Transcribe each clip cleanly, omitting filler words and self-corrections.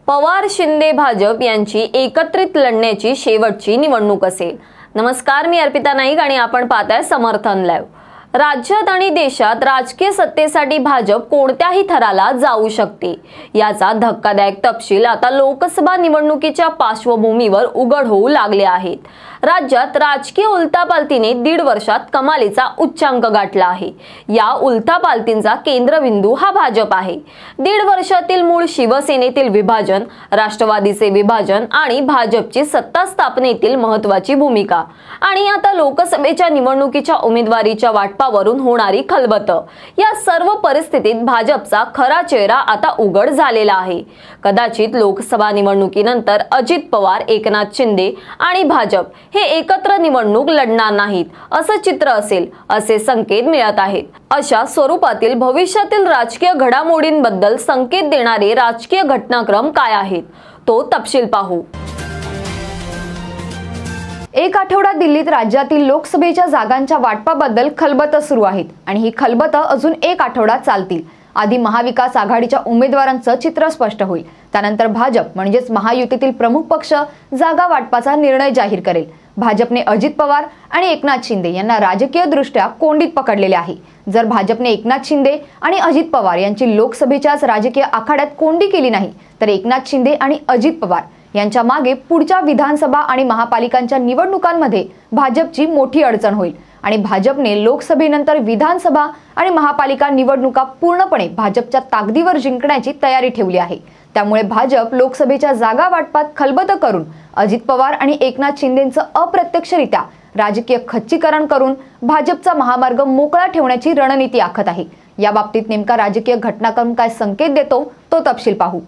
पवार शिंदे भाजप यांची एकत्रित लढण्याची शेवटची निवडणूक असेल। नमस्कार, मी अर्पिता नाईक आणि आपण पाहताय समर्थन लाईव्ह। राज्यात आणि देशात राजकीय सत्तेसाठी भाजप कोणत्याही थराला जाऊ शकते, याचा धक्कादायक तपशील आता लोकसभा निवडणुकीच्या पार्श्वभूमीवर उघड होऊ लागले आहेत। राज्यात राजकीय उलथापालथीने 1.5 वर्षात कमालीचा उच्चांक गाठला आहे। या उलथापालथींचा केंद्रबिंदू हा भाजप आहे। 1.5 वर्षातील मूळ शिवसेनेतील विभाजन, राष्ट्रवादीचे विभाजन आणि भाजपची सत्ता स्थापनेतील महत्त्वाची भूमिका आणि आता लोकसभेच्या निवडणुकीच्या उमेदवारीच्या वाटपावरून होणारी खलबत, या सर्व परिस्थितीत भाजपचा खरा चेहरा आता उघड झालेला आहे। कदाचित लोकसभा निवडणुकीनंतर अजित पवार, एकनाथ शिंदे आणि भाजप हे एकत्र निवडणूक लढणार नाहीत असं चित्र असेल असे संकेत मिळत आहेत। अशा स्वरूपातील भविष्यातील राजकीय घडामोडींबद्दल संकेत देणारे राजकीय घटनाक्रम काय आहेत, तो तपशील पाहू। एक आठवडा दिल्लीत राज्यातील लोकसभेच्या जागांच्या वाटपाबद्दल खलबतं सुरू आहेत आणि ही खलबतं अजून 1 आठवडा चालतील। आधी महाविकास आघाडीच्या उमेदवारांचं चित्र स्पष्ट होईल, त्यानंतर भाजप म्हणजेच महायुतीतील प्रमुख पक्ष जागा वाटपाचा निर्णय जाहीर करेल। भाजपने अजित पवार आणि एकनाथ शिंदे यांना राजकीयदृष्ट्या कोंडीत पकडलेले आहे। जर भाजपने एकनाथ शिंदे आणि अजित पवार यांची लोकसभेच्याच राजकीय आखाड्यात कोंडी केली नाही, तर एकनाथ शिंदे आणि अजित पवार यांच्या मागे पुढच्या विधानसभा आणि महापालिकांच्या निवडणुकांमध्ये भाजपची मोठी अडचण होईल आणि भाजपने लोकसभेनंतर विधानसभा आणि महापालिका निवडणुका पूर्णपणे भाजपच्या ताकदीवर जिंकण्याची तयारी ठेवली आहे। त्यामुळे भाजप लोकसभेच्या जागा वाटपात खलबतं करून अजित पवार आणि एकनाथ शिंदेंचं अप्रत्यक्षरित्या राजकीय खच्चीकरण करून भाजपचा महामार्ग मोकळा ठेवण्याची रणनीती आखत आहे। या बाबतीत नेमका राजकीय घटनाक्रम काय संकेत देतो, तो तपशील पाहू।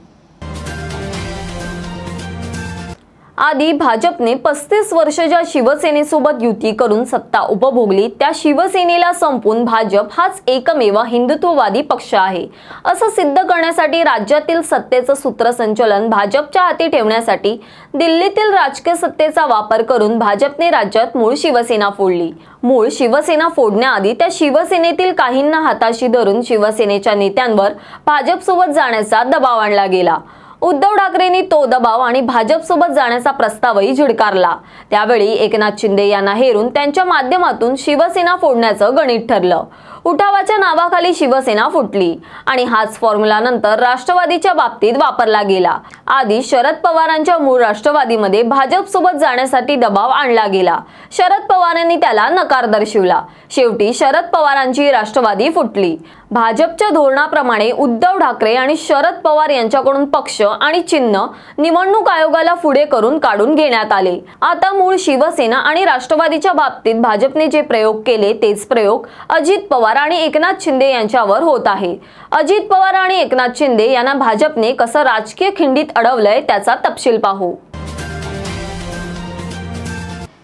आधी भाजपने 35 वर्ष ज्या शिवसेनेसोबत युती करून सत्ता उपभोगली, त्या शिवसेनेला संपून भाजप हाच एकमेव हिंदुत्ववादी पक्ष आहे असं सिद्ध करण्यासाठी राज्यातील सत्तेचं सूत्रसंचालन भाजपच्या हाती ठेवण्यासाठी दिल्लीतील राजकीय सत्तेचा वापर करून भाजपने राज्यात मूळ शिवसेना फोडली। मूळ शिवसेना फोडण्याआधी त्या शिवसेनेतील काहींना हाताशी धरून शिवसेनेच्या नेत्यांवर भाजपसोबत जाण्याचा दबाव आणला गेला। उद्धव ठाकरेंनी तो दबाव आणि भाजपसोबत जाण्याचा प्रस्तावही झिडकारला। त्यावेळी एकनाथ शिंदे यांना हेरून त्यांच्या माध्यमातून शिवसेना फोडण्याचं गणित ठरलं। उठावाच्या नावाखाली शिवसेना फुटली आणि हाच फॉर्म्युला नंतर राष्ट्रवादीच्या बाबतीत वापरला गेला। आधी शरद पवारांच्या मूळ राष्ट्रवादीमध्ये भाजपसोबत जाण्यासाठी दबाव आणला गेला। शरद पवारांनी त्याला नकार दर्शवला। शेवटी शरद पवारांची राष्ट्रवादी फुटली। भाजपच्या धोरणाप्रमाणे उद्धव ठाकरे आणि शरद पवार यांच्याकडून पक्ष आणि चिन्ह निवडणूक आयोगाला पुढे करून काढून घेण्यात आले। आता मूळ शिवसेना आणि राष्ट्रवादीच्या बाबतीत भाजपने जे प्रयोग केले तेच प्रयोग अजित पवार आणि एकनाथ शिंदे यांच्यावर होत आहे। अजित पवार आणि एकनाथ शिंदे यांना भाजपने कसं राजकीय खिंडीत अडवलंय, त्याचा तपशील पाहू।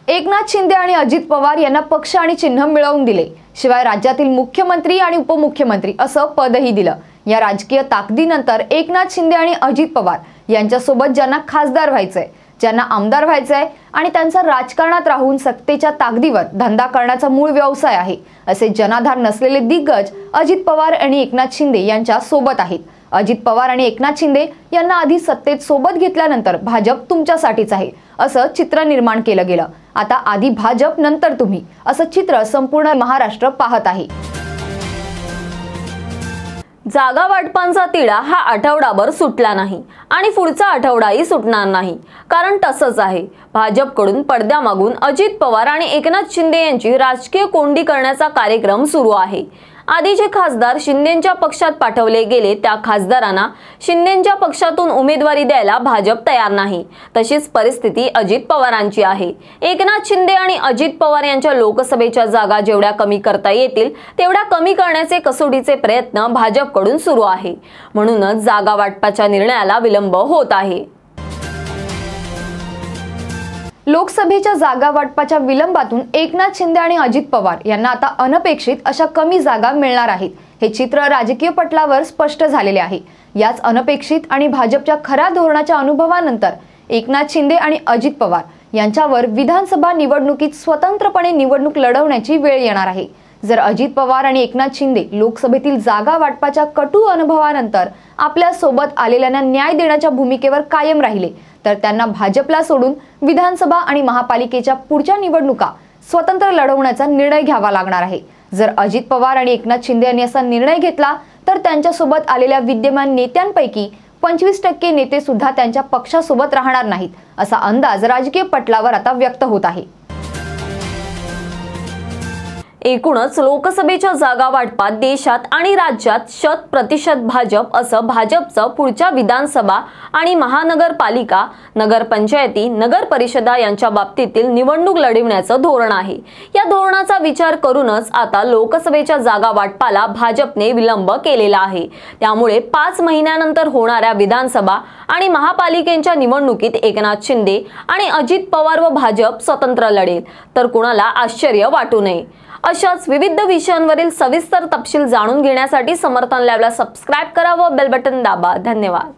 एकनाथ शिंदे आणि अजित पवार यांना पक्ष आणि चिन्ह मिळवून दिले, शिवाय राज्यातील मुख्यमंत्री आणि उपमुख्यमंत्री असं पदही दिलं। या राजकीय ताकदीनंतर एकनाथ शिंदे आणि अजित पवार यांच्यासोबत ज्यांना खासदार व्हायचंय, ज्यांना आमदार व्हायचंय आणि त्यांचा राजकारणात राहून सत्तेच्या ताकदीवर धंदा करण्याचा मूळ व्यवसाय आहे, असे जनाधार नसलेले दिग्गज अजित पवार आणि एकनाथ शिंदे यांच्या सोबत आहेत। अजित पवार आणि एकनाथ शिंदे यांना आधी सत्तेत सोबत घेतल्यानंतर भाजप तुमच्यासाठीच आहे असं चित्र निर्माण केलं गेलं। आता आधी भाजप नंतर तुम्ही असं चित्र संपूर्ण महाराष्ट्र पाहत आहे। जागा वाटपांचा तिढा हा आठवडाभर सुटला नाही आणि पुढचा आठवडाही सुटणार नाही, कारण तसंच आहे। भाजपकडून पडद्यामागून अजित पवार आणि एकनाथ शिंदे यांची राजकीय कोंडी करण्याचा कार्यक्रम सुरू आहे। आधी जे खासदार शिंदेंच्या पक्षात पाठवले गेले, त्या खासदारांना शिंदेंच्या पक्षातून उमेदवारी द्यायला भाजप तयार नाही। तशीच परिस्थिती अजित पवारांची आहे। एकनाथ शिंदे आणि अजित पवार यांच्या लोकसभेच्या जागा जेवढ्या कमी करता येतील तेवढ्या कमी करण्याचे कसोटीचे प्रयत्न भाजपकडून सुरू आहे। म्हणूनच जागा वाटपाच्या निर्णयाला विलंब होत आहे। लोकसभेच्या जागा वाटपाच्या विलंबातून एकनाथ शिंदे आणि अजित पवार यांना आता अनपेक्षित अशा कमी जागा मिळणार आहेत, हे चित्र राजकीय पटलावर स्पष्ट झालेले आहे। याच अनपेक्षित आणि भाजपच्या खऱ्या धोरणाच्या अनुभवानंतर एकनाथ शिंदे आणि अजित पवार यांच्यावर विधानसभा निवडणुकीत स्वतंत्रपणे निवडणूक लढवण्याची वेळ येणार आहे। जर अजित पवार आणि एकनाथ शिंदे लोकसभेतील जागा वाटपाच्या कटू अनुभवानंतर आपल्या सोबत आलेल्यांना न्याय देण्याच्या भूमिकेवर कायम राहिले तर त्यांना भाजपला सोडून विधानसभा आणि महापालिकेच्या पुढच्या निवडणुका स्वतंत्र लढवण्याचा निर्णय घ्यावा लागणार आहे। जर अजित पवार आणि एकनाथ शिंदे यांनी असा निर्णय घेतला तर त्यांच्यासोबत आलेल्या विद्यमान नेत्यांपैकी 25% नेते सुद्धा त्यांच्या पक्षासोबत राहणार नाहीत असा अंदाज राजकीय पटलावर आता व्यक्त होत आहे। एकूणच लोकसभेच्या जागा वाटपात देशात आणि राज्यात 100% भाजप असं भाजपचं पुढच्या विधानसभा आणि महानगरपालिका, नगरपंचायती, नगर परिषदा यांच्या बाबतीतील निवडणूक लढवण्याचं धोरण आहे। या धोरणाचा विचार करूनच आता लोकसभेच्या जागा वाटपाला भाजपने विलंब केलेला आहे। त्यामुळे 5 महिन्यानंतर होणाऱ्या विधानसभा आणि महापालिकेच्या निवडणुकीत एकनाथ शिंदे आणि अजित पवार व भाजप स्वतंत्र लढेल तर कुणाला आश्चर्य वाटू नये। अशाच विविध विषयांवरील सविस्तर तपशील जाणून घेण्यासाठी समर्थन लॅबला सबस्क्राइब करा व बेल बटन दाबा। धन्यवाद।